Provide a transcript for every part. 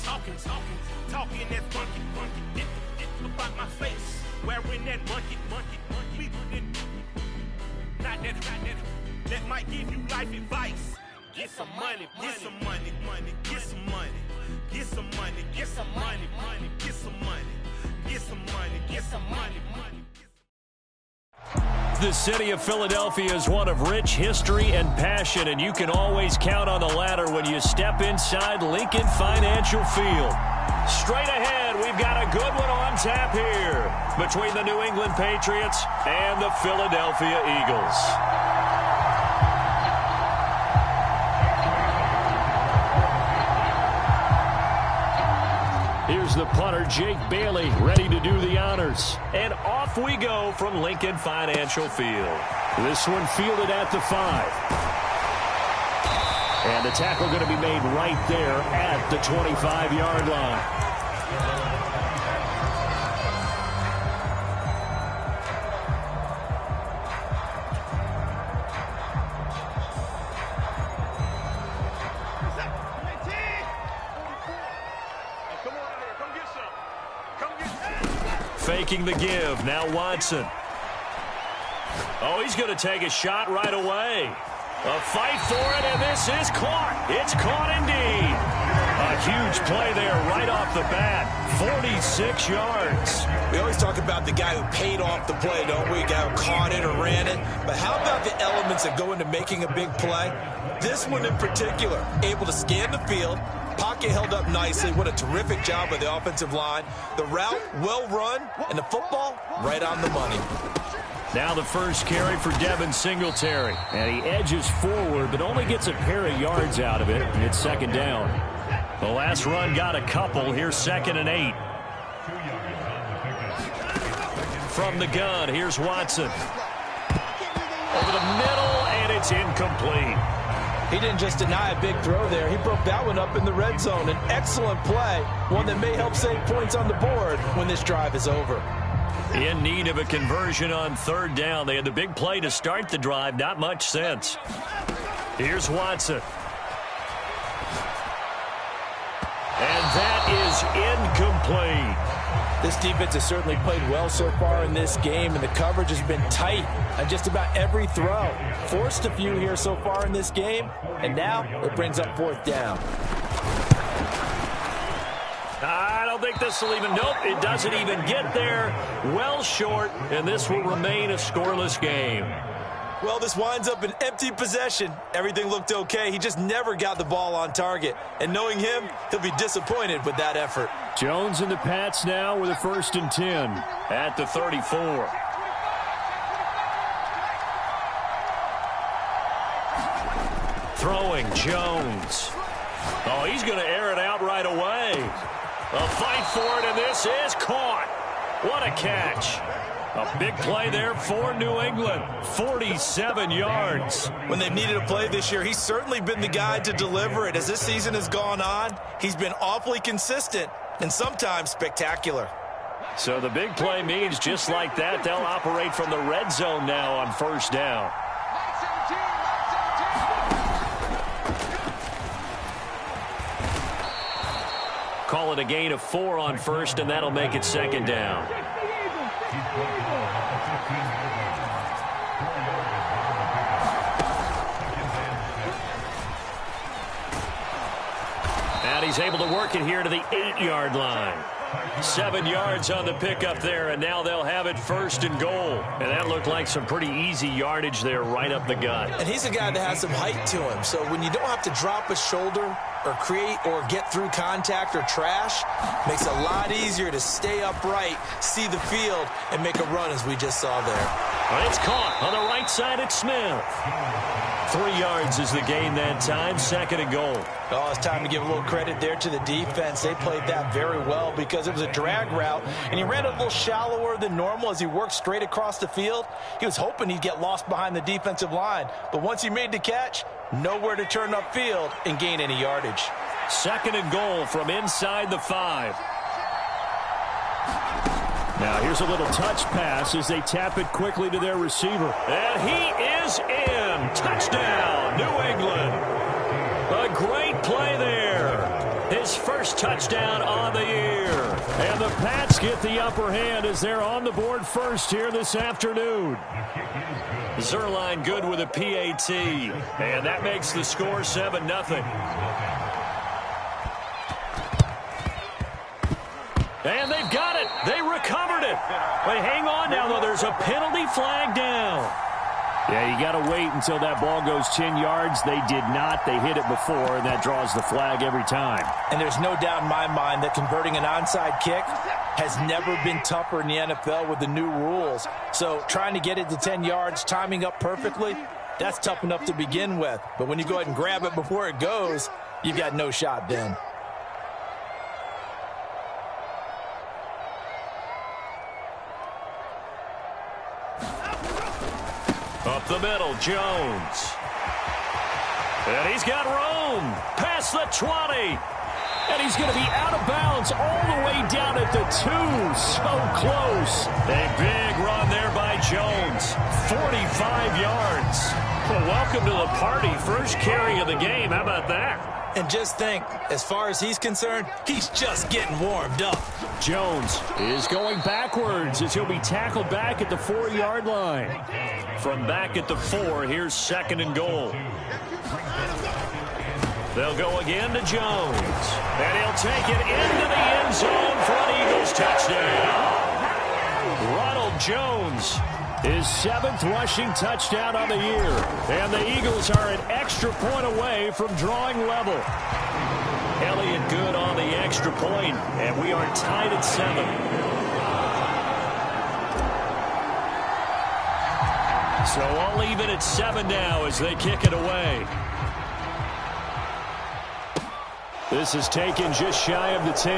talking that funky, about my face, wearing that monkey, not that might give you life advice. Get some money, get some money, get some money, get some money, get some money, get some money, get some money, get some money. The city of Philadelphia is one of rich history and passion, and you can always count on the latter when you step inside Lincoln Financial Field. Straight ahead, we've got a good one on tap here between the New England Patriots and the Philadelphia Eagles. Here's the punter, Jake Bailey, ready to do the honors. And off we go from Lincoln Financial Field. This one fielded at the 5. And the tackle going to be made right there at the 25-yard line. Faking the give. Now Watson. Oh, he's going to take a shot right away. A fight for it, and this is caught. It's caught indeed. A huge play there right off the bat. 46 yards. We always talk about the guy who paid off the play, don't we? A guy who caught it or ran it. But how about the elements that go into making a big play? This one in particular, able to scan the field. Pocket held up nicely. What a terrific job by the offensive line. The route, well run, and the football, right on the money. Now the first carry for Devin Singletary. And he edges forward, but only gets a pair of yards out of it. And it's second down. The last run got a couple. Here's 2nd and 8. From the gun, here's Watson. Over the middle, and it's incomplete. He didn't just deny a big throw there. He broke that one up in the red zone. An excellent play, one that may help save points on the board when this drive is over. In need of a conversion on 3rd down. They had the big play to start the drive. Not much sense. Here's Watson. And that is incomplete. This defense has certainly played well so far in this game, and the coverage has been tight on just about every throw. Forced a few here so far in this game, and now it brings up 4th down. I don't think this will even, nope, it doesn't even get there. Well short, and this will remain a scoreless game. Well, this winds up an empty possession. Everything looked okay. He just never got the ball on target. And knowing him, he'll be disappointed with that effort. Jones and the Pats now with a 1st and 10 at the 34. Throwing Jones. Oh, he's going to air it out right away. A fight for it, and this is caught. What a catch. A big play there for New England. 47 yards. When they've needed a play this year, he's certainly been the guy to deliver it. As this season has gone on, he's been awfully consistent and sometimes spectacular. So the big play means just like that, they'll operate from the red zone now on 1st down. Call it a gain of 4 on 1st, and that'll make it 2nd down. And he's able to work it here to the 8-yard line. 7 yards on the pickup there, and now they'll have it 1st and goal. And that looked like some pretty easy yardage there right up the gut. And he's a guy that has some height to him, so when you don't have to drop a shoulder or create or get through contact or trash, makes it a lot easier to stay upright, see the field, and make a run as we just saw there. Well, it's caught on the right side at Smith. 3 yards is the gain that time, 2nd and goal. Oh, it's time to give a little credit there to the defense. They played that very well because it was a drag route, and he ran a little shallower than normal as he worked straight across the field. He was hoping he'd get lost behind the defensive line, but once he made the catch, nowhere to turn upfield and gain any yardage. 2nd and goal from inside the 5. Now here's a little touch pass as they tap it quickly to their receiver. And he is in. Touchdown, New England. A great play there. his first touchdown on the year. And the Pats get the upper hand as they're on the board first here this afternoon. Zerline good with a PAT, and that makes the score 7-0. And they've got it. They recovered it. But hang on now, though. There's a penalty flag down. Yeah, you got to wait until that ball goes 10 yards. They did not. They hit it before, and that draws the flag every time. And there's no doubt in my mind that converting an onside kick has never been tougher in the NFL with the new rules. So trying to get it to 10 yards, timing up perfectly, that's tough enough to begin with. But when you go ahead and grab it before it goes, you've got no shot then. Up the middle, Jones. And he's got room. Past the 20. And he's going to be out of bounds all the way down at the 2. So close. A big run there by Jones. 45 yards. Well, welcome to the party. First carry of the game. How about that? And just think, as far as he's concerned, he's just getting warmed up. Jones is going backwards as he'll be tackled back at the 4-yard line. From back at the 4, here's 2nd and goal. They'll go again to Jones. And he'll take it into the end zone for an Eagles touchdown. Ronald Jones, his 7th rushing touchdown on the year. And the Eagles are an extra point away from drawing level. Elliott good on the extra point, and we are tied at 7. So I'll leave it at 7 now as they kick it away. This is taken just shy of the 10.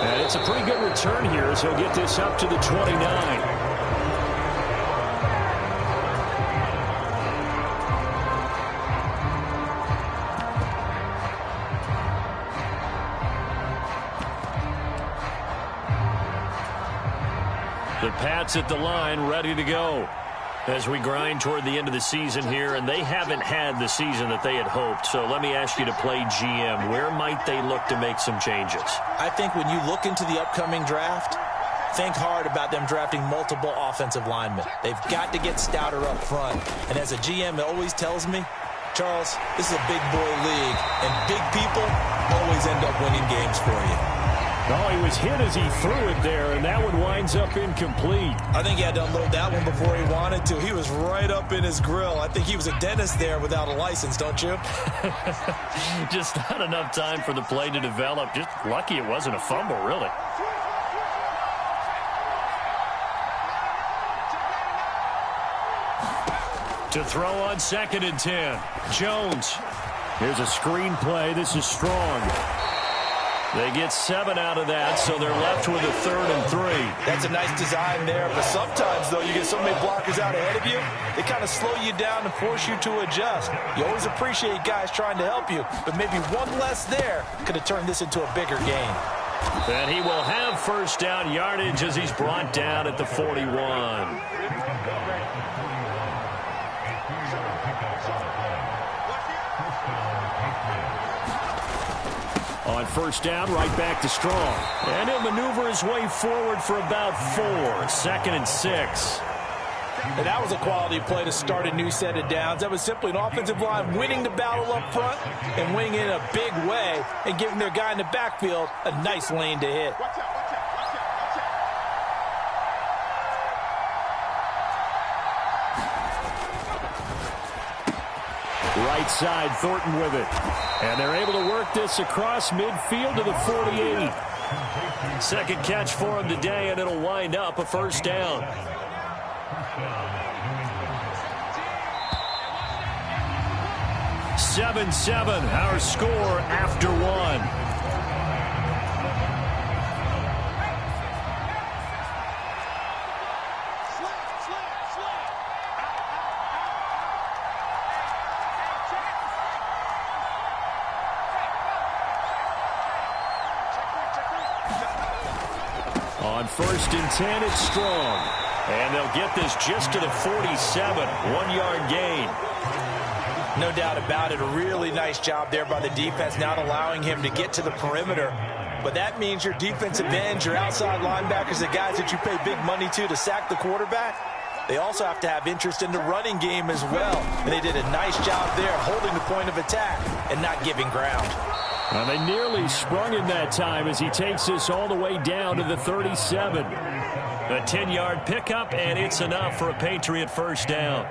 And it's a pretty good return here as he'll get this up to the 29. The Pats at the line, ready to go as we grind toward the end of the season here, and they haven't had the season that they had hoped. So let me ask you to play GM. Where might they look to make some changes? I think when you look into the upcoming draft, think hard about them drafting multiple offensive linemen. They've got to get stouter up front. And as a GM, it always tells me, Charles, this is a big boy league, and big people always end up winning games for you. Oh, he was hit as he threw it there, and that one winds up incomplete. I think he had to unload that one before he wanted to. He was right up in his grill. I think he was a dentist there without a license, don't you? Just not enough time for the play to develop. Just lucky it wasn't a fumble, really. To throw on 2nd and 10. Jones. Here's a screen play. This is strong. They get 7 out of that, so they're left with a 3rd and 3. That's a nice design there, but sometimes, though, you get so many blockers out ahead of you, they kind of slow you down and force you to adjust. You always appreciate guys trying to help you, but maybe one less there could have turned this into a bigger game. And he will have first down yardage as he's brought down at the 41. On first down, right back to Strong. And he'll maneuver his way forward for about 4. 2nd and 6. And that was a quality play to start a new set of downs. That was simply an offensive line winning the battle up front and winning in a big way and giving their guy in the backfield a nice lane to hit. Right side, Thornton with it. And they're able to work this across midfield to the 48. Second catch for him today, and it'll wind up a first down. "7-7", our score after 1. On 1st and 10, it's Strong. And they'll get this just to the 47. 1-yard gain. No doubt about it. A really nice job there by the defense, not allowing him to get to the perimeter. But that means your defensive ends, your outside linebackers, the guys that you pay big money to sack the quarterback, they also have to have interest in the running game as well. And they did a nice job there holding the point of attack and not giving ground. Well, they nearly sprung him that time as he takes this all the way down to the 37. A 10-yard pickup, and it's enough for a Patriot first down.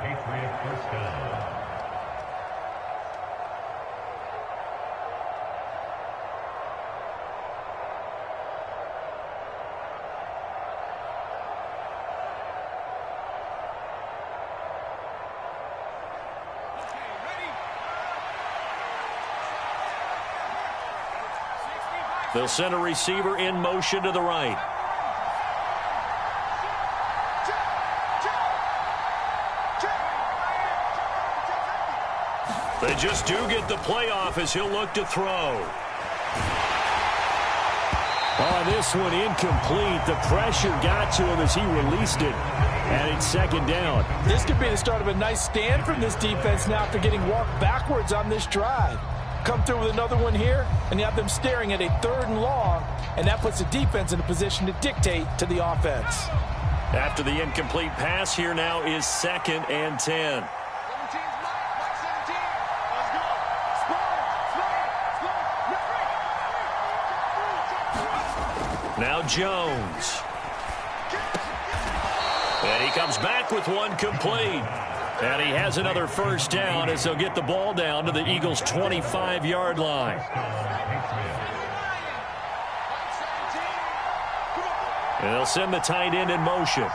They'll send a receiver in motion to the right. They just do get the play off as he'll look to throw. Oh, this one incomplete. The pressure got to him as he released it. And it's second down. This could be the start of a nice stand from this defense now after getting walked backwards on this drive. Come through with another one here, and you have them staring at a 3rd and long, and that puts the defense in a position to dictate to the offense. After the incomplete pass, here now is 2nd and 10. Now Jones. And he comes back with one complete. And he has another first down as they'll get the ball down to the Eagles' 25-yard line. And they'll send the tight end in motion.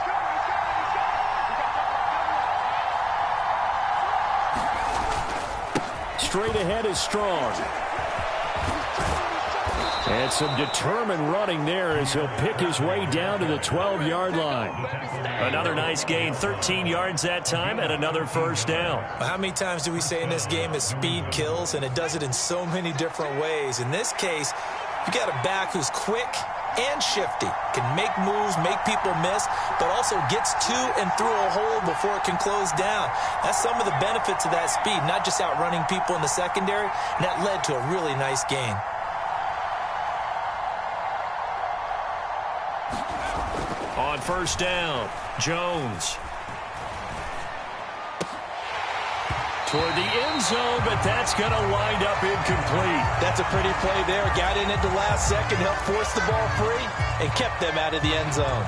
Straight ahead is Strong. And some determined running there as he'll pick his way down to the 12-yard line. Another nice gain, 13 yards that time, and another first down. How many times do we say in this game that speed kills, and it does it in so many different ways? In this case, you got a back who's quick and shifty, can make moves, make people miss, but also gets to and through a hole before it can close down. That's some of the benefits of that speed, not just outrunning people in the secondary, and that led to a really nice gain. On first down, Jones. Toward the end zone, but that's going to wind up incomplete. That's a pretty play there. Got in at the last second, helped force the ball free, and kept them out of the end zone.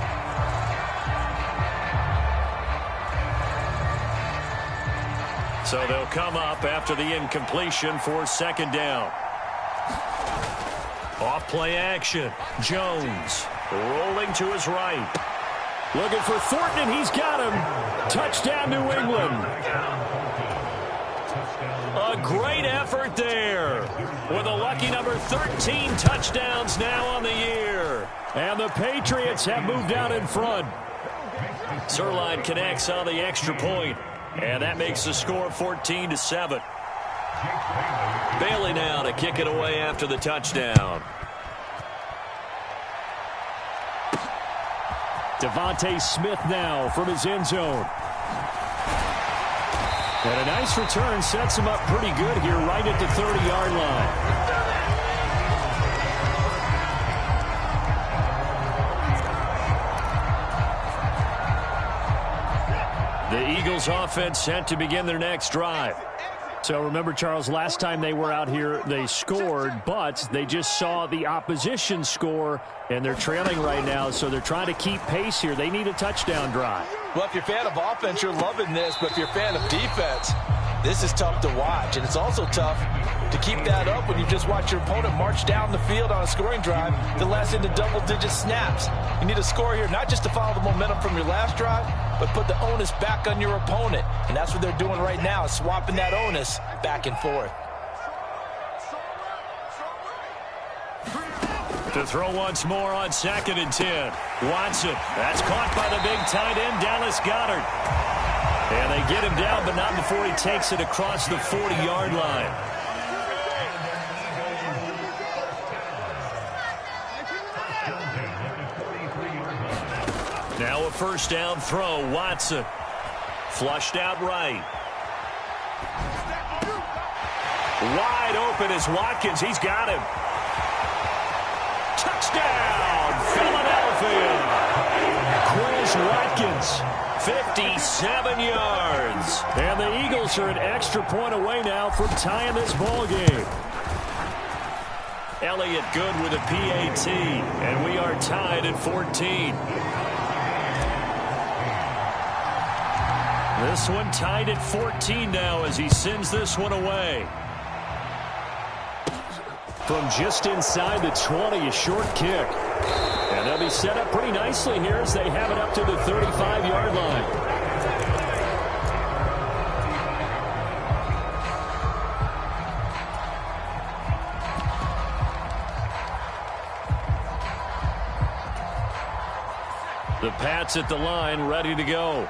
So they'll come up after the incompletion for second down. Off play action. Jones rolling to his right. Looking for Thornton, and he's got him. Touchdown, New England. A great effort there with a lucky number 13 touchdowns now on the year. And the Patriots have moved out in front. Sirline connects on the extra point, and that makes the score 14-7. Bailey now to kick it away after the touchdown. Devontae Smith now from his end zone. And a nice return sets him up pretty good here right at the 30-yard line. The Eagles offense set to begin their next drive. So remember, Charles, last time they were out here, they scored, but they just saw the opposition score, and they're trailing right now, so they're trying to keep pace here. They need a touchdown drive. Well, if you're a fan of offense, you're loving this, but if you're a fan of defense, this is tough to watch, and it's also tough to keep that up when you just watch your opponent march down the field on a scoring drive that lasts into double-digit snaps. You need a score here, not just to follow the momentum from your last drive, but put the onus back on your opponent. And that's what they're doing right now, swapping that onus back and forth. To throw once more on 2nd and 10. Watson, that's caught by the big tight end, Dallas Goedert. And they get him down, but not before he takes it across the 40-yard line. Now a first down throw. Watson flushed out right. Wide open is Watkins. He's got him. Touchdown, Philadelphia. Chris Watkins, 57 yards. And the Eagles are an extra point away now from tying this ball game. Elliott good with a PAT, and we are tied at 14. This one tied at 14 now as he sends this one away. From just inside the 20, a short kick. And they'll be set up pretty nicely here as they have it up to the 35-yard line. The Pats at the line, ready to go.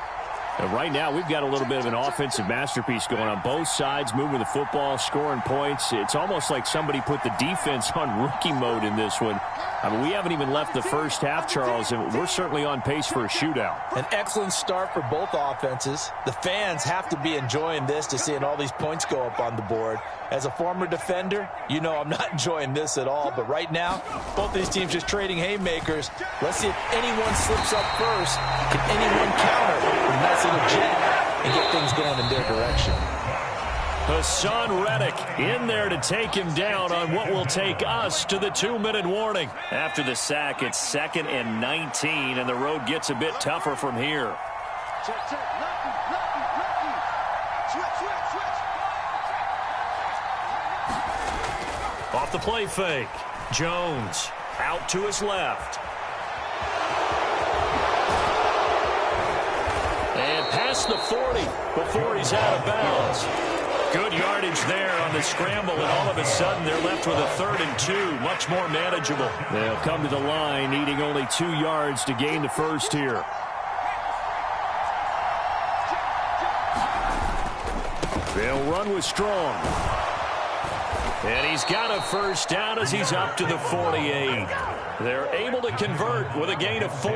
And right now, we've got a little bit of an offensive masterpiece going on both sides, moving the football, scoring points. It's almost like somebody put the defense on rookie mode in this one. I mean, we haven't even left the first half, Charles, and we're certainly on pace for a shootout. An excellent start for both offenses. The fans have to be enjoying this to seeing all these points go up on the board. As a former defender, you know I'm not enjoying this at all. But right now, both these teams just trading haymakers. Let's see if anyone slips up first. Can anyone counter with a nice little jet and get things going in their direction? Hassan Reddick in there to take him down on what will take us to the 2-minute warning. After the sack, it's 2nd and 19, and the road gets a bit tougher from here. Off the play fake. Jones out to his left. And past the 40 before he's out of bounds. Good yardage there on the scramble, and all of a sudden they're left with a 3rd and 2, much more manageable. They'll come to the line, needing only 2 yards to gain the first here. They'll run with Strong. And he's got a first down as he's up to the 48. They're able to convert with a gain of 4.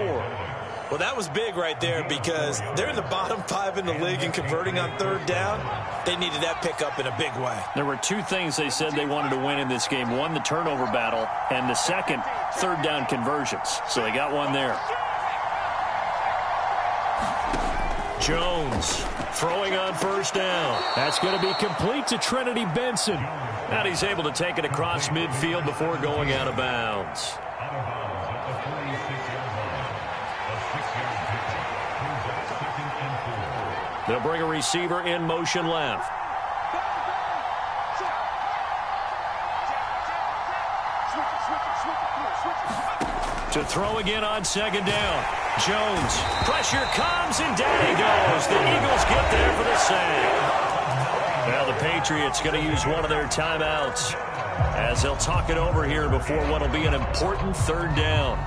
Well, that was big right there because they're in the bottom 5 in the league and converting on 3rd down. They needed that pickup in a big way. There were 2 things they said they wanted to win in this game. One, the turnover battle, and the second, 3rd down conversions. So they got one there. Jones throwing on first down. That's going to be complete to Trinity Benson. And he's able to take it across midfield before going out of bounds. They'll bring a receiver in motion left. To throw again on 2nd down. Jones. Pressure comes and down he goes. The Eagles get there for the save. Now the Patriots going to use one of their timeouts as they'll talk it over here before what will be an important 3rd down.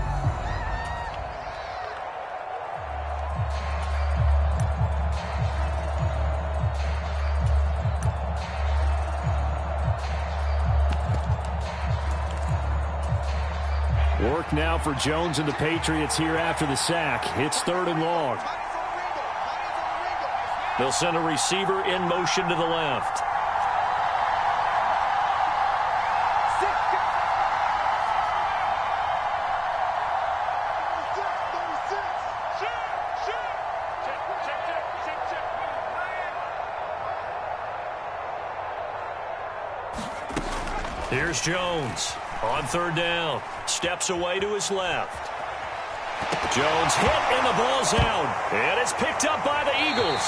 Work now for Jones and the Patriots here after the sack. It's 3rd and long. They'll send a receiver in motion to the left. Here's Jones on 3rd down. Steps away to his left. Jones hit and the ball's out. And it's picked up by the Eagles.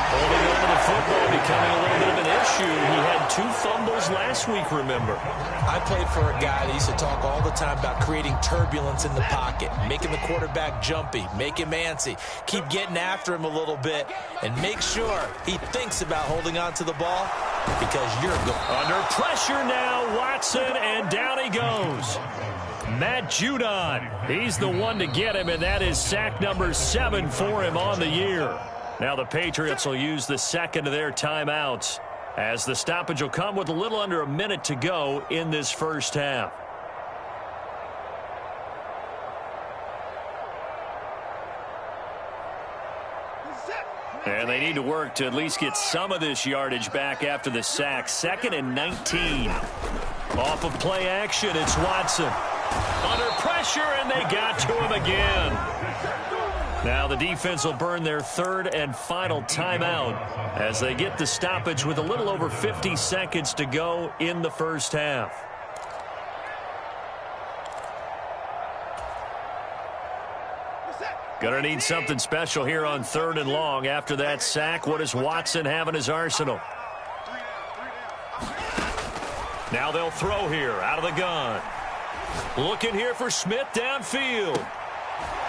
Holding on to the football becoming a little bit of an issue. He had 2 fumbles last week, remember. I played for a guy that used to talk all the time about creating turbulence in the pocket, making the quarterback jumpy, make him antsy, keep getting after him a little bit, and make sure he thinks about holding on to the ball because you're good. Under pressure now, Watson, and down he goes. Matt Judon, he's the one to get him, and that is sack number 7 for him on the year. Now the Patriots will use the second of their timeouts as the stoppage will come with a little under a minute to go in this first half. And they need to work to at least get some of this yardage back after the sack. 2nd and 19. Off of play action, it's Watson. Under pressure, and they got to him again. Now the defense will burn their 3rd and final timeout as they get the stoppage with a little over 50 seconds to go in the first half. Gonna need something special here on 3rd and long. After that sack, what does Watson have in his arsenal? Now they'll throw here out of the gun. Looking here for Smith downfield.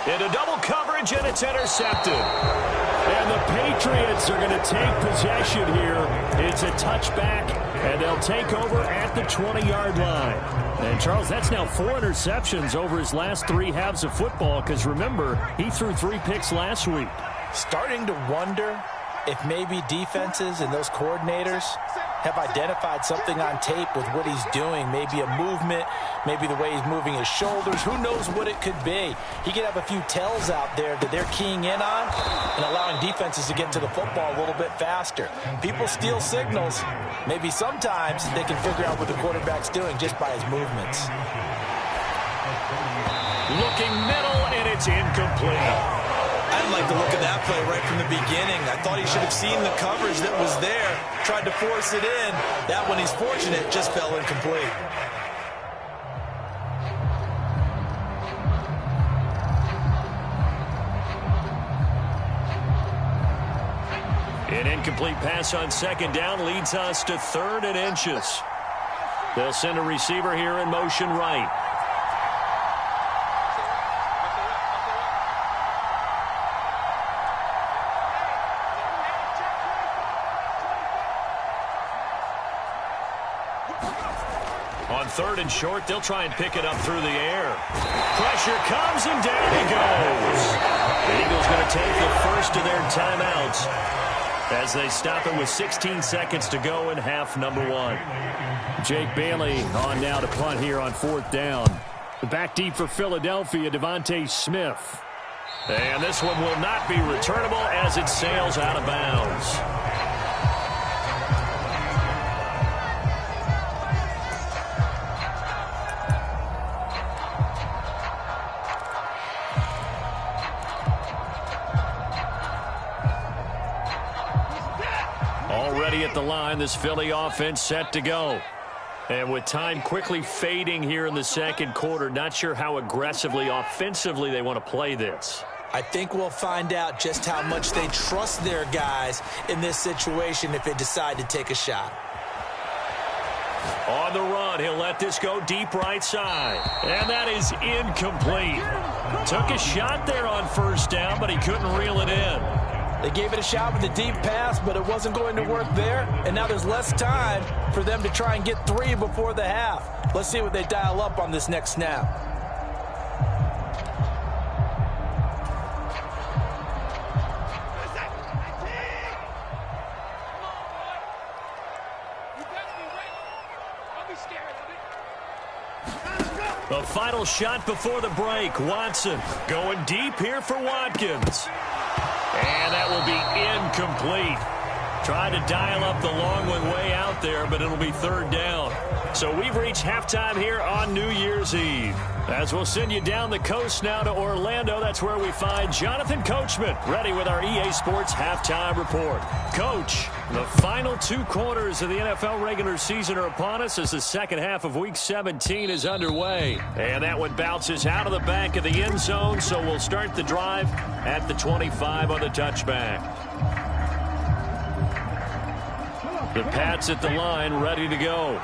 Into double coverage, and it's intercepted. And the Patriots are going to take possession here. It's a touchback, and they'll take over at the 20-yard line. And, Charles, that's now 4 interceptions over his last 3 halves of football, because, remember, he threw 3 picks last week. Starting to wonder if maybe defenses and those coordinators have identified something on tape with what he's doing. Maybe a movement, maybe the way he's moving his shoulders. Who knows what it could be? He could have a few tells out there that they're keying in on and allowing defenses to get to the football a little bit faster. People steal signals. Maybe sometimes they can figure out what the quarterback's doing just by his movements. Looking middle, and it's incomplete. I didn't like the look of that play right from the beginning. I thought he should have seen the coverage that was there, tried to force it in. That one, he's fortunate, just fell incomplete. An incomplete pass on 2nd down leads us to 3rd and inches. They'll send a receiver here in motion right. On 3rd and short, they'll try and pick it up through the air. Pressure comes, and down he goes. The Eagles going to take the first of their timeouts as they stop him with 16 seconds to go in half number 1. Jake Bailey on now to punt here on 4th down. Back deep for Philadelphia, Devontae Smith. And this one will not be returnable as it sails out of bounds. Already at the line, this Philly offense set to go. And with time quickly fading here in the 2nd quarter, not sure how aggressively, offensively they want to play this. I think we'll find out just how much they trust their guys in this situation if they decide to take a shot. On the run, he'll let this go deep right side. And that is incomplete. Took a shot there on 1st down, but he couldn't reel it in. They gave it a shot with a deep pass, but it wasn't going to work there. And now there's less time for them to try and get 3 before the half. Let's see what they dial up on this next snap. The final shot before the break. Watson going deep here for Watkins. And that will be incomplete. Tried to dial up the long one way out there, but it'll be 3rd down. So we've reached halftime here on New Year's Eve. As we'll send you down the coast now to Orlando, that's where we find Jonathan Coachman, ready with our EA Sports Halftime Report. Coach, the final 2 quarters of the NFL regular season are upon us as the 2nd half of Week 17 is underway. And that one bounces out of the back of the end zone, so we'll start the drive at the 25 on the touchback. The Pats at the line, ready to go.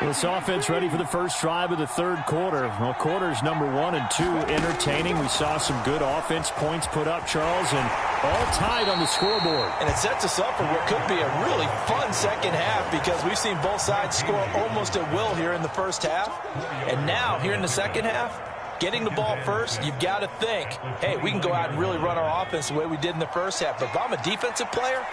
This offense ready for the first drive of the 3rd quarter. Well, quarters number 1 and 2 entertaining. We saw some good offense points put up, Charles, and all tied on the scoreboard. And it sets us up for what could be a really fun 2nd half because we've seen both sides score almost at will here in the 1st half. And now, here in the 2nd half, getting the ball first, you've got to think, hey, we can go out and really run our offense the way we did in the 1st half. But if I'm a defensive player,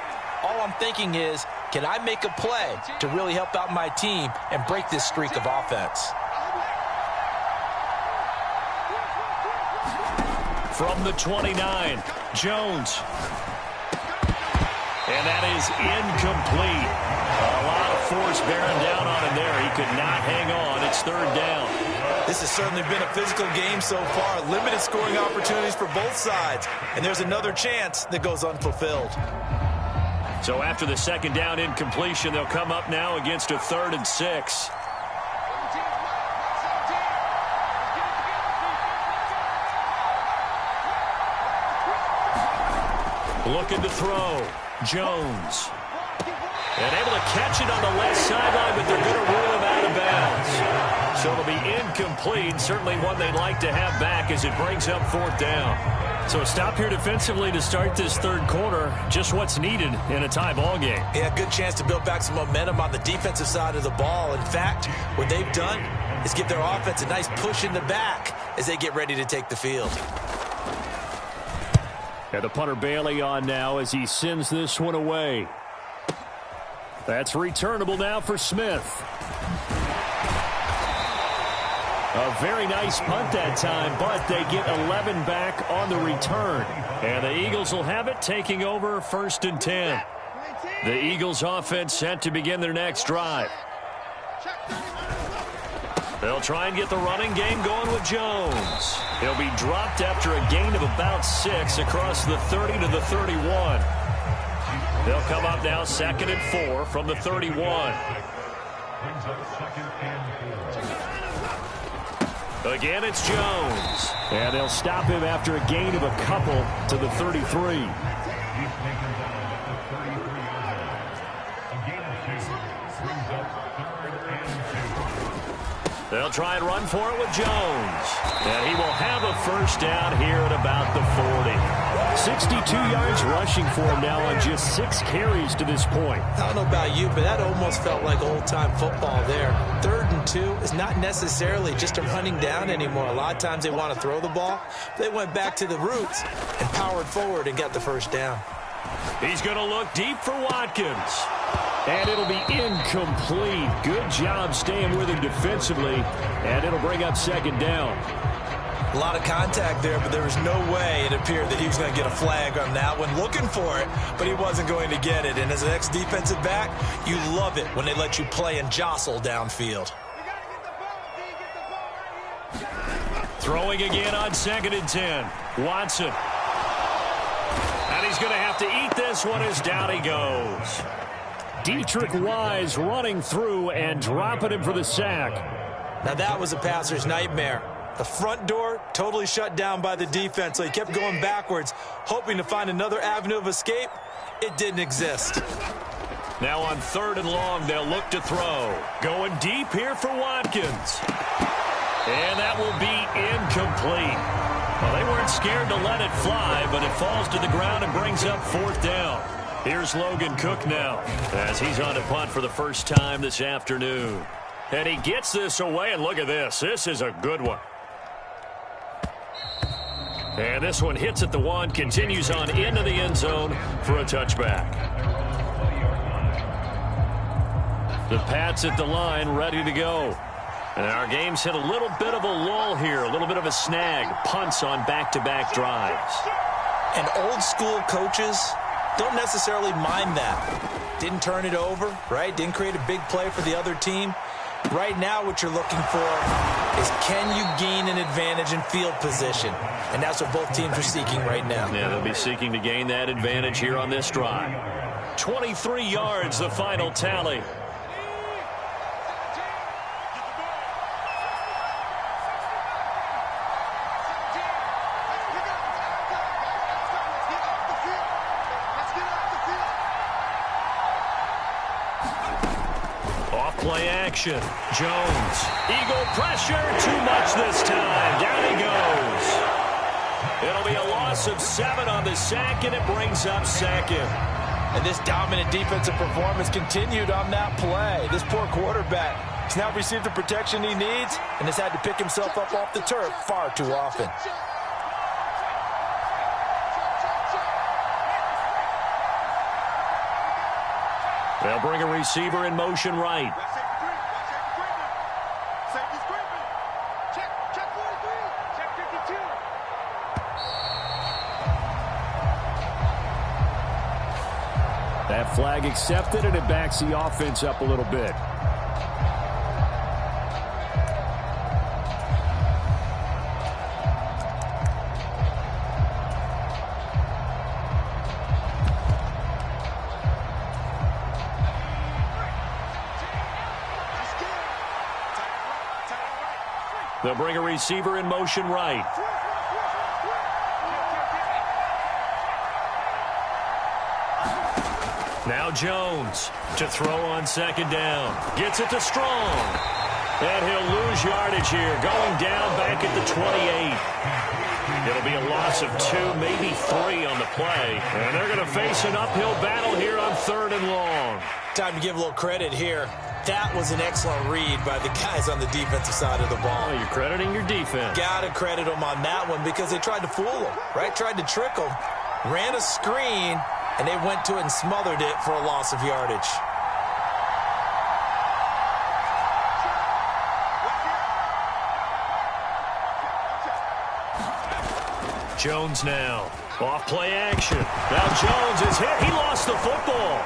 all I'm thinking is, can I make a play to really help out my team and break this streak of offense? From the 29, Jones. And that is incomplete. A lot of force bearing down on him there. He could not hang on. It's third down. This has certainly been a physical game so far. Limited scoring opportunities for both sides. And there's another chance that goes unfulfilled. So after the second down incompletion, they'll come up now against a 3rd and 6. Looking to throw. Jones. And able to catch it on the left sideline, but they're going to rule him out of bounds. So it'll be incomplete. Certainly one they'd like to have back as it brings up 4th down. So a stop here defensively to start this third quarter. Just what's needed in a tie ball game. Yeah, good chance to build back some momentum on the defensive side of the ball. In fact, what they've done is give their offense a nice push in the back as they get ready to take the field. And the punter Bailey on now as he sends this one away. That's returnable now for Smith. A very nice punt that time, but they get 11 back on the return. And the Eagles will have it, taking over 1st and 10. The Eagles offense set to begin their next drive. They'll try and get the running game going with Jones. He'll be dropped after a gain of about 6 across the 30 to the 31. They'll come up now 2nd and 4 from the 31. Again, it's Jones. And they'll stop him after a gain of a couple to the 33. They'll try and run for it with Jones. And he will have a 1st down here at about the 40. 62 yards rushing for him now on just 6 carries to this point. I don't know about you, but that almost felt like old-time football there. 3rd and 2 is not necessarily just a running down anymore. A lot of times they want to throw the ball. They went back to the roots and powered forward and got the 1st down. He's going to look deep for Watkins. And it'll be incomplete. Good job staying with him defensively. And it'll bring up 2nd down. A lot of contact there, but there was no way it appeared that he was going to get a flag on that one. Looking for it, but he wasn't going to get it. And as an ex-defensive back, you love it when they let you play and jostle downfield. Throwing again on 2nd and 10. Watson. And he's going to have to eat this one as down he goes. Dietrich Wise running through and dropping him for the sack. Now that was a passer's nightmare. The front door totally shut down by the defense, so he kept going backwards, hoping to find another avenue of escape. It didn't exist. Now on 3rd and long, they'll look to throw. Going deep here for Watkins. And that will be incomplete. Well, they weren't scared to let it fly, but it falls to the ground and brings up 4th down. Here's Logan Cook now as he's on to punt for the first time this afternoon. And he gets this away, and look at this. This is a good one. And this one hits at the 1, continues on into the end zone for a touchback. The Pats at the line, ready to go. And our game's hit a little bit of a lull here, a little bit of a snag. Punts on back-to-back drives. And old-school coaches don't necessarily mind that. Didn't turn it over, right? Didn't create a big play for the other team. Right now what you're looking for is, can you gain an advantage in field position? And that's what both teams are seeking right now. Yeah, they'll be seeking to gain that advantage here on this drive. 23 yards, the final tally. Play action. Jones. Eagle pressure. Too much this time. Down he goes. It'll be a loss of 7 on the sack, and it brings up 2nd. And this dominant defensive performance continued on that play. This poor quarterback has now received the protection he needs and has had to pick himself up off the turf far too often. They'll bring a receiver in motion right. That flag accepted, and it backs the offense up a little bit. They'll bring a receiver in motion right. Now Jones to throw on second down. Gets it to Strong. And he'll lose yardage here, going down back at the 28. It'll be a loss of 2, maybe 3 on the play. And they're going to face an uphill battle here on 3rd and long. Time to give a little credit here. That was an excellent read by the guys on the defensive side of the ball. Oh, you're crediting your defense. Got to credit them on that one because they tried to fool them, right? Tried to trick them. Ran a screen, and they went to it and smothered it for a loss of yardage. Jones now. Off play action. Now Jones is hit. He lost the football.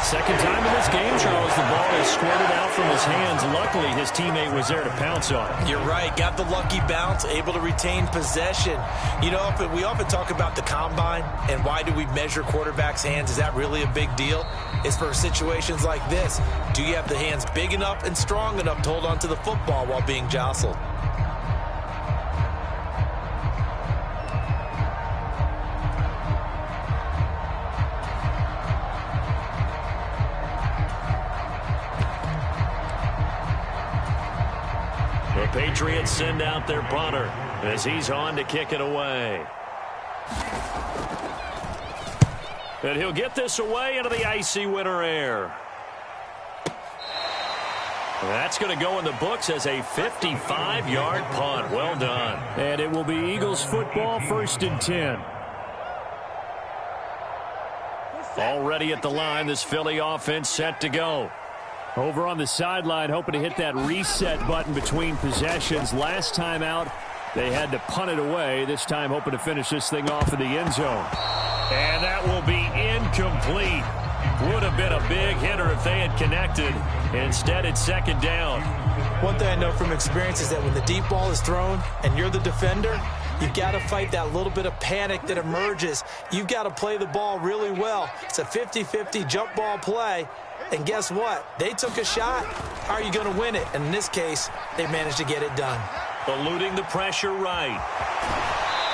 Second time in this game, Charles, the ball is squirted out from his hands. Luckily, his teammate was there to pounce on it. You're right. Got the lucky bounce, able to retain possession. You know, we often talk about the combine and why do we measure quarterbacks' hands. Is that really a big deal? It's for situations like this. Do you have the hands big enough and strong enough to hold on to the football while being jostled? Patriots send out their punter as he's on to kick it away. And he'll get this away into the icy winter air. That's going to go in the books as a 55-yard punt. Well done. And it will be Eagles football, 1st and 10. Already at the line, this Philly offense set to go. Over on the sideline, hoping to hit that reset button between possessions. Last time out, they had to punt it away. This time, hoping to finish this thing off in the end zone. And that will be incomplete. Would have been a big hitter if they had connected. Instead, it's 2nd down. One thing I know from experience is that when the deep ball is thrown and you're the defender, you've got to fight that little bit of panic that emerges. You've got to play the ball really well. It's a 50-50 jump ball play. And guess what? They took a shot. How are you going to win it? And in this case, they managed to get it done. Eluding the pressure right.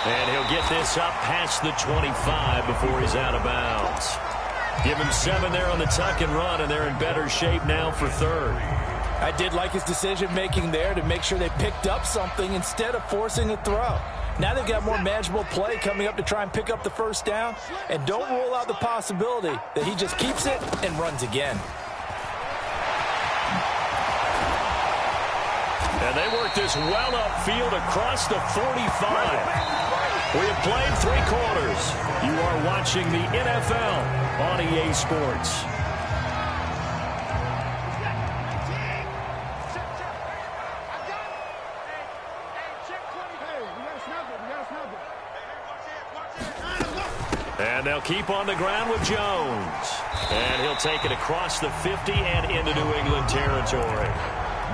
And he'll get this up past the 25 before he's out of bounds. Give him 7 there on the tuck and run, and they're in better shape now for 3rd. I did like his decision-making there to make sure they picked up something instead of forcing a throw. Now they've got more manageable play coming up to try and pick up the 1st down. And don't rule out the possibility that he just keeps it and runs again. And they work this well upfield across the 45. We have played 3 quarters. You are watching the NFL on EA Sports. And they'll keep on the ground with Jones. And he'll take it across the 50 and into New England territory.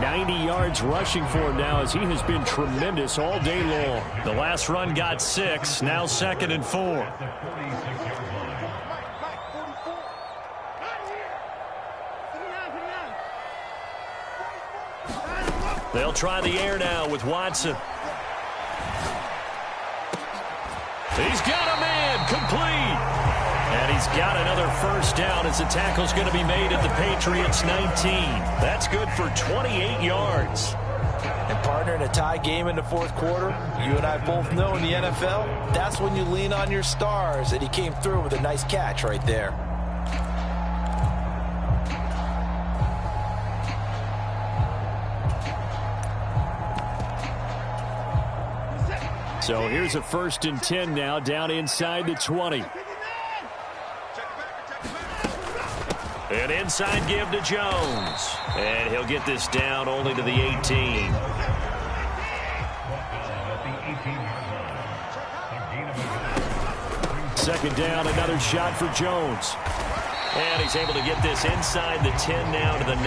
90 yards rushing for him now as he has been tremendous all day long. The last run got 6, now 2nd and 4. They'll try the air now with Watson. He's got a man, complete. And he's got another 1st down as the tackle's going to be made at the Patriots' 19. That's good for 28 yards. And partner, in a tie game in the 4th quarter, you and I both know in the NFL, that's when you lean on your stars, and he came through with a nice catch right there. So here's a 1st and 10 now, down inside the 20. An inside give to Jones. And he'll get this down only to the 18. Second down, another shot for Jones. And he's able to get this inside the 10 now to the 9.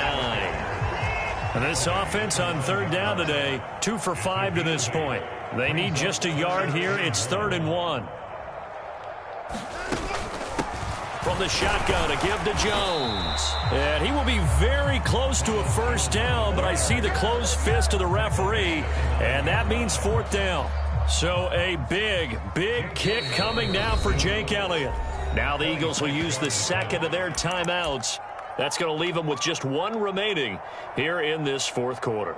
And this offense on third down today, 2 for 5 to this point. They need just a yard here. It's 3rd and 1. From the shotgun, a give to Jones. And he will be very close to a first down, but I see the closed fist of the referee, and that means 4th down. So a big, big kick coming now for Jake Elliott. Now the Eagles will use the second of their timeouts. That's going to leave them with just 1 remaining here in this 4th quarter.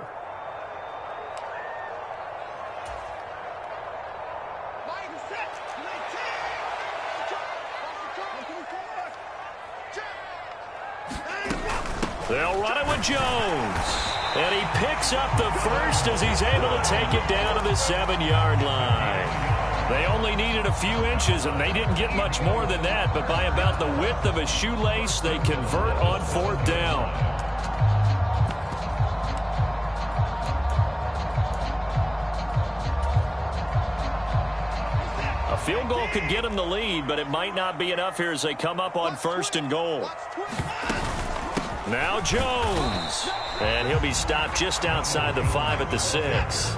They'll run it with Jones. And he picks up the first as he's able to take it down to the 7-yard line. They only needed a few inches, and they didn't get much more than that. But by about the width of a shoelace, they convert on 4th down. A field goal could get them the lead, but it might not be enough here as they come up on 1st and goal. Now Jones. And he'll be stopped just outside the 5 at the 6.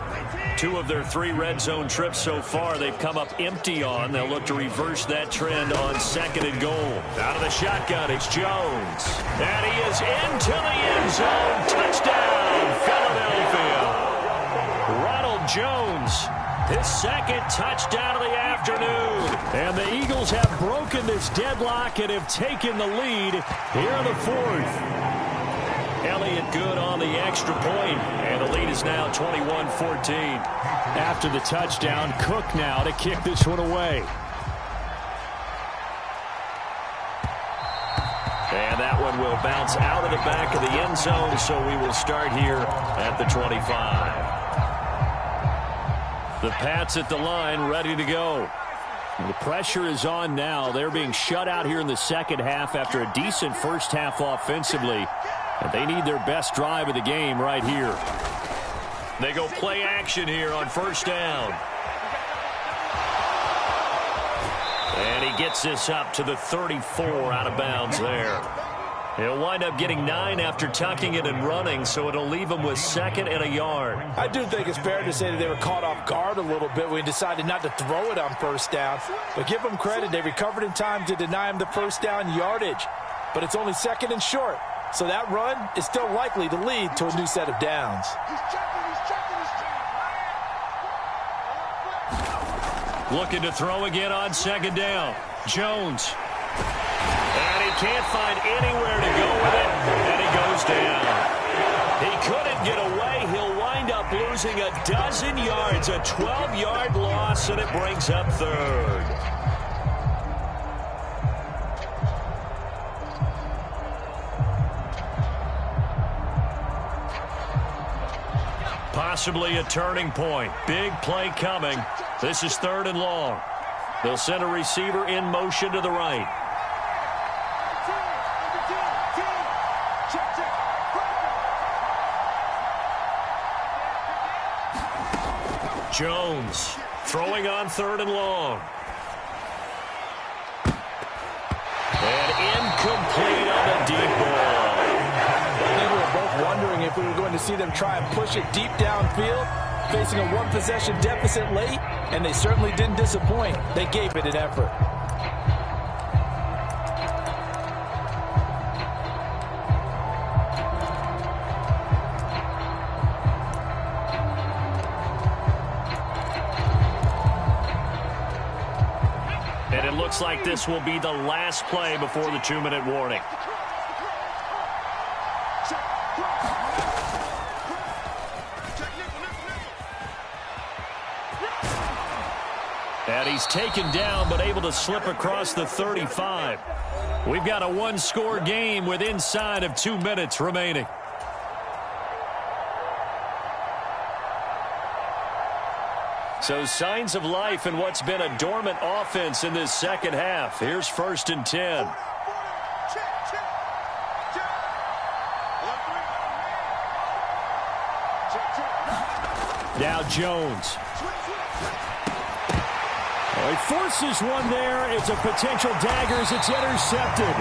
2 of their 3 red zone trips so far they've come up empty on. They'll look to reverse that trend on 2nd and goal. Out of the shotgun, it's Jones. And he is into the end zone. Touchdown, Philadelphia. Ronald Jones, his 2nd touchdown of the afternoon. And the Eagles have broken this deadlock and have taken the lead here in the 4th. Elliott good on the extra point, and the lead is now 21-14. After the touchdown, Cook now to kick this one away. And that one will bounce out of the back of the end zone, so we will start here at the 25. The Pats at the line, ready to go. The pressure is on now. They're being shut out here in the second half after a decent first half offensively. And they need their best drive of the game right here. They go play action here on 1st down. And he gets this up to the 34 out of bounds there. He'll wind up getting 9 after tucking it and running, so it'll leave him with 2nd and a yard. I do think it's fair to say that they were caught off guard a little bit when he decided not to throw it on 1st down. But give them credit, they recovered in time to deny him the 1st down yardage. But it's only 2nd and short. So that run is still likely to lead to a new set of downs. Looking to throw again on 2nd down. Jones. And he can't find anywhere to go with it. And he goes down. He couldn't get away. He'll wind up losing a dozen yards. A 12-yard loss, and it brings up 3rd. Possibly a turning point. Big play coming. This is 3rd and long. They'll send a receiver in motion to the right. Jones throwing on 3rd and long. And incomplete on the deep ball. I think we were both wondering if we were going to see them try and push it deep downfield, facing a 1-possession deficit late, and they certainly didn't disappoint. They gave it an effort. And it looks like this will be the last play before the 2-minute warning. And he's taken down but able to slip across the 35. We've got a 1-score game with inside of 2 minutes remaining. So signs of life in what's been a dormant offense in this second half. Here's 1st and 10. Now Jones. He forces one there. It's a potential dagger as it's intercepted.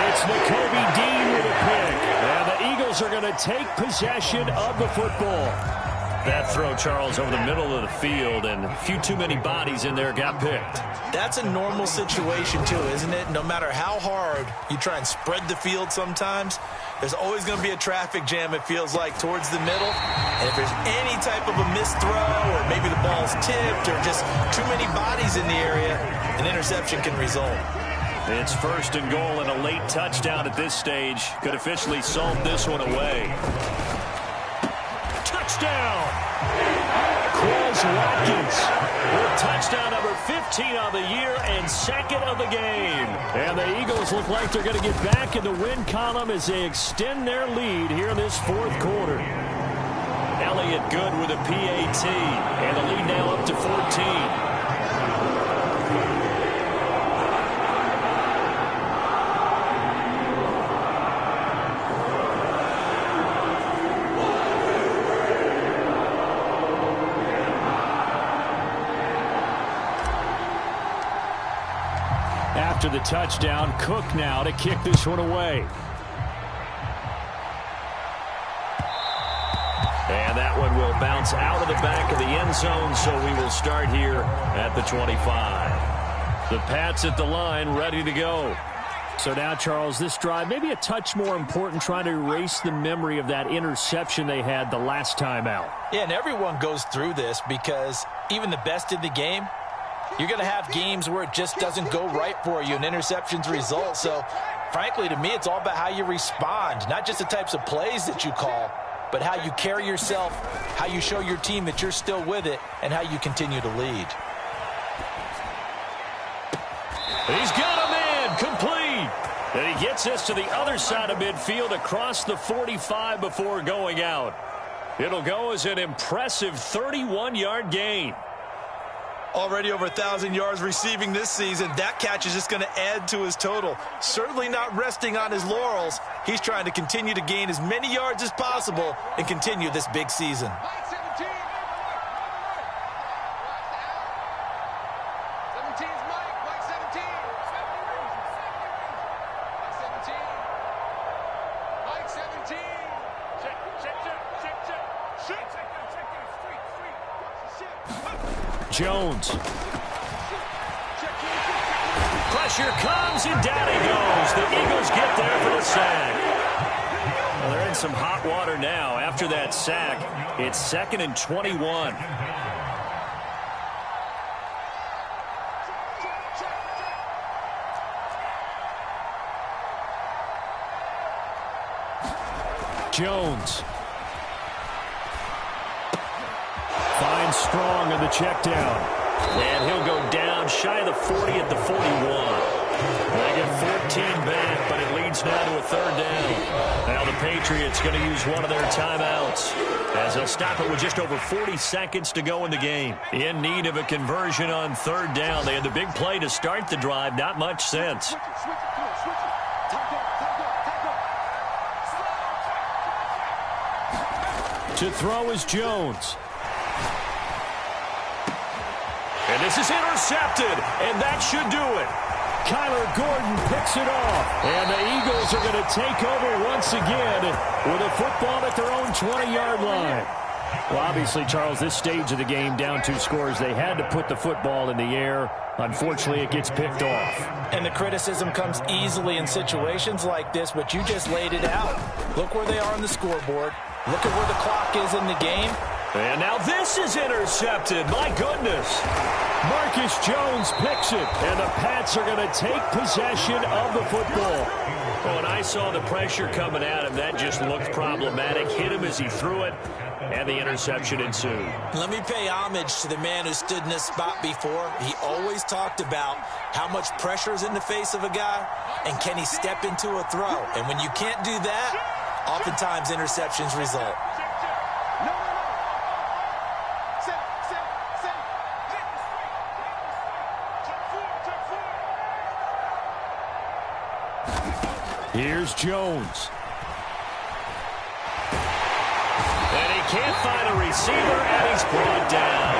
It's Nakobe Dean with a pick. And the Eagles are going to take possession of the football. That throw, Charles, over the middle of the field, and a few too many bodies in there got picked. That's a normal situation, too, isn't it? No matter how hard you try and spread the field sometimes, there's always going to be a traffic jam, it feels like, towards the middle. And if there's any type of a missed throw or maybe the ball's tipped or just too many bodies in the area, an interception can result. It's 1st and goal, and a late touchdown at this stage could officially solve this one away. Touchdown! Quez Watkins with touchdown number 15 on the year and 2nd of the game. And the Eagles look like they're going to get back in the win column as they extend their lead here in this 4th quarter. Elliott good with a PAT, and the lead now up to 14. After the touchdown, Cook now to kick this one away. And that one will bounce out of the back of the end zone, so we will start here at the 25. The Pats at the line, ready to go. So now, Charles, this drive maybe a touch more important, trying to erase the memory of that interception they had the last time out. Yeah, and everyone goes through this because even the best in the game, you're going to have games where it just doesn't go right for you and interceptions result. So, frankly, to me, it's all about how you respond, not just the types of plays that you call, but how you carry yourself, how you show your team that you're still with it, and how you continue to lead. He's got a man complete. And he gets us to the other side of midfield across the 45 before going out. It'll go as an impressive 31-yard gain. Already over 1,000 yards receiving this season. That catch is just going to add to his total. Certainly not resting on his laurels. He's trying to continue to gain as many yards as possible and continue this big season. Jones. Pressure comes, and down he goes. The Eagles get there for the sack. Well, they're in some hot water now. After that sack, it's 2nd and 21. Jones. Finds Strong in the check down. And he'll go down shy of the 40 at the 41. They get 14 back, but it leads now to a 3rd down. Now the Patriots going to use one of their timeouts as they'll stop it with just over 40 seconds to go in the game. In need of a conversion on 3rd down. They had the big play to start the drive. Not much sense. To throw is Jones. And this is intercepted, and that should do it. Kyler Gordon picks it off, and the Eagles are going to take over once again with a football at their own 20-yard line. Well, obviously, Charles, this stage of the game, down 2 scores, they had to put the football in the air. Unfortunately, it gets picked off. And the criticism comes easily in situations like this, but you just laid it out. Look where they are on the scoreboard. Look at where the clock is in the game. And now this is intercepted. My goodness. Marcus Jones picks it, and the Pats are going to take possession of the football. Well, when I saw the pressure coming at him, that just looked problematic. Hit him as he threw it, and the interception ensued. Let me pay homage to the man who stood in this spot before. He always talked about how much pressure is in the face of a guy, and can he step into a throw. And when you can't do that, oftentimes interceptions result. Here's Jones. And he can't find a receiver, and he's brought down.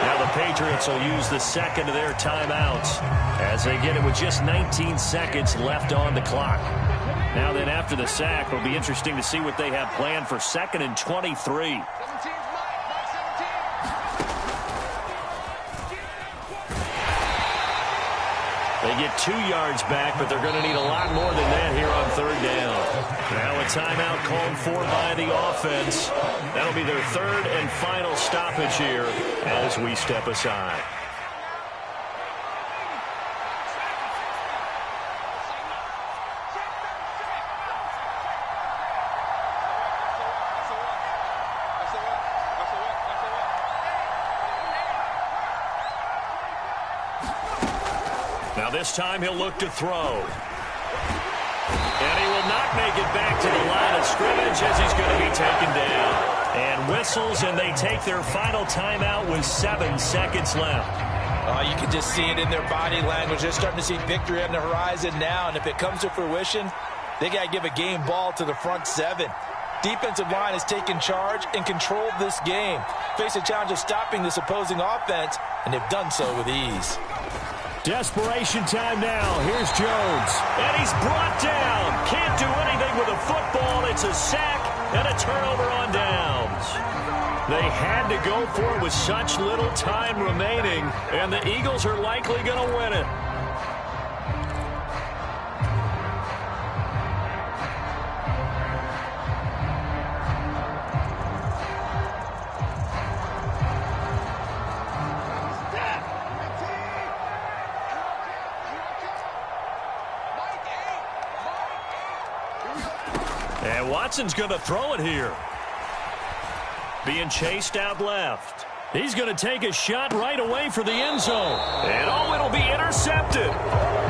Now the Patriots Giants will use the second of their timeouts as they get it with just 19 seconds left on the clock. Now then, after the sack, it'll be interesting to see what they have planned for 2nd and 23. They get 2 yards back, but they're going to need a lot more than that here on 3rd down. Now a timeout called for by the offense. That'll be their 3rd and final stoppage here as we step aside. Now this time he'll look to throw. And he will not make it back to the line of scrimmage as he's going to be taken down. And whistles, and they take their final timeout with 7 seconds left. You can just see it in their body language. They're starting to see victory on the horizon now. And if it comes to fruition, they got to give a game ball to the front 7. Defensive line has taken charge and controlled this game. Face a challenge of stopping this opposing offense, and they've done so with ease. Desperation time now. Here's Jones. And he's brought down. Can't do anything with a football. It's a sack and a turnover on downs. They had to go for it with such little time remaining, and the Eagles are likely going to win it. And Watson's going to throw it here. Being chased out left. He's going to take a shot right away for the end zone. And it'll be intercepted.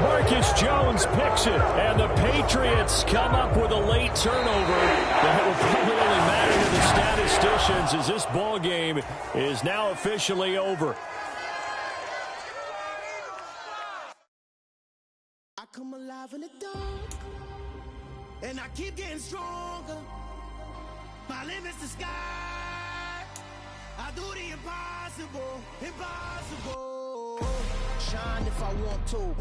Marcus Jones picks it. And the Patriots come up with a late turnover. That will probably only matter to the statisticians as this ball game is now officially over. I come alive in the dark. And I keep getting stronger. My limit's the sky. I do the impossible, impossible. Shine if I want to.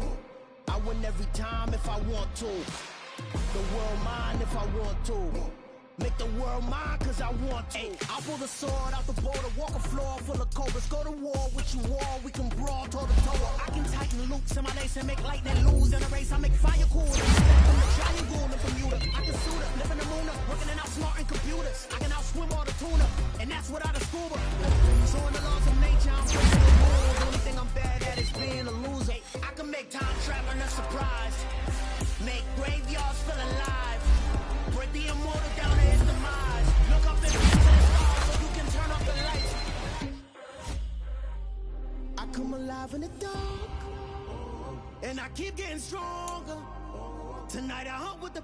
I win every time if I want to. The world mine if I want to. Make the world mine cause I want to. I'll pull the sword out the border, walk a floor full of cobras. Go to war with you all, we can brawl toe to toe. I can tighten loops in my lace and make lightning lose in a race. I make fire cool. Step from the triangle in Bermuda. I can suit up, live in the moon up, working and outsmarting computers. I can outswim all the tuna, and that's without a scuba. So in the laws of nature, I'm breaking the rules. The only thing I'm bad at is being a loser. I can make time traveling a surprise. Make graveyards feel alive. Break the immortal down to his demise. Look up and reach to the stars so you can turn off the lights. I come alive in the dark. And I keep getting stronger. Tonight I hunt with the